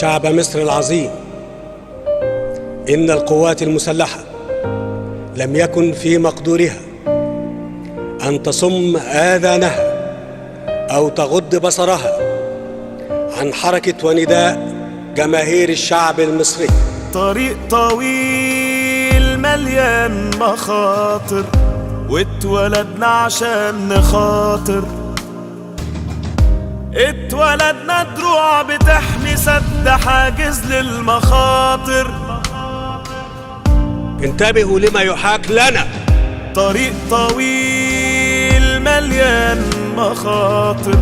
شعب مصر العظيم، إن القوات المسلحة لم يكن في مقدورها أن تصم آذانها أو تغض بصرها عن حركة ونداء جماهير الشعب المصري. طريق طويل مليان مخاطر، واتولدنا عشان نخاطر. اتولدنا دروع بتحمي سد حاجز للمخاطر. انتبهوا لما يحاك لنا. طريق طويل مليان مخاطر،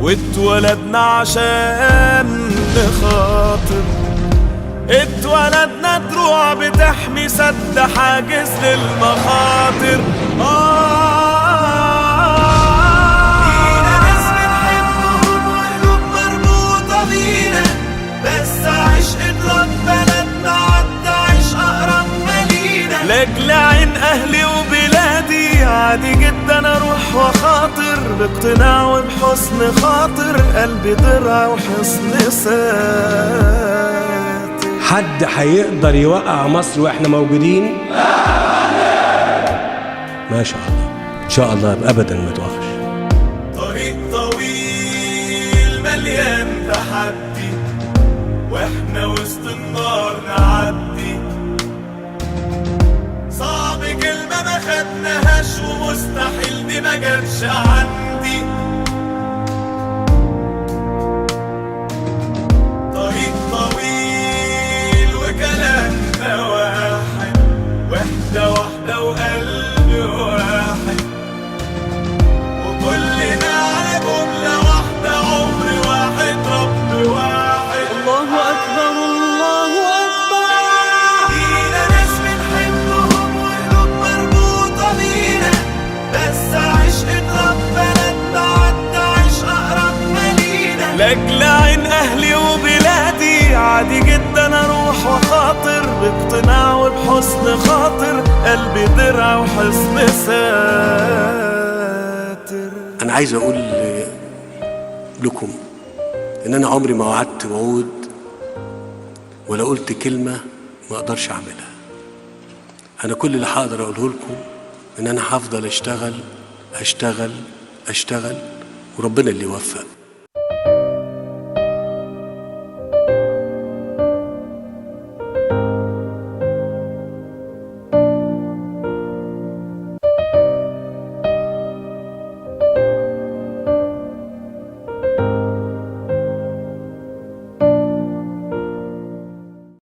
واتولدنا عشان نخاطر. اتولدنا دروع بتحمي سد حاجز للمخاطر. لينا ناس بنحبهم وقلوب مربوطة بينا، بس عشق بلدنا عدى عيش أقرب مالينا. لأجل عين أهلي وبلادي عادي جدا أروح وخاطر، باقتناع وبحسن خاطر، قلبي درع وحصن ساتر. حد هيقدر يوقع مصر واحنا موجودين؟ ما شاء الله، ان شاء الله ابدا ما توقفش. طريق طويل مليان تحدي، واحنا وسط النار نعدي. صعب كلمة ما خدناهاش، ومستحيل دي ما جاتش عندي. طريق طويل وكلامنا واحد، وحدة واحدة وقلب واحد، وكلنا على جملة واحدة، عمر واحد رب واحد. الله أكبر الله أكبر. لينا ناس بنحبهم وقلوب مربوطة بينا، بس عشق ربنا عدى عيش أقرب مالينا. لأجل عين أهلي وبلادي عادي جدا أروح وخاطر، باقتناع وبحسن خاطر، قلبي درع وحصن ساتر. أنا عايز أقول لكم إن أنا عمري ما وعدت وعود ولا قلت كلمة ما أقدرش أعملها. أنا كل اللي هقدر أقوله لكم إن أنا هفضل أشتغل أشتغل أشتغل، وربنا اللي يوفق.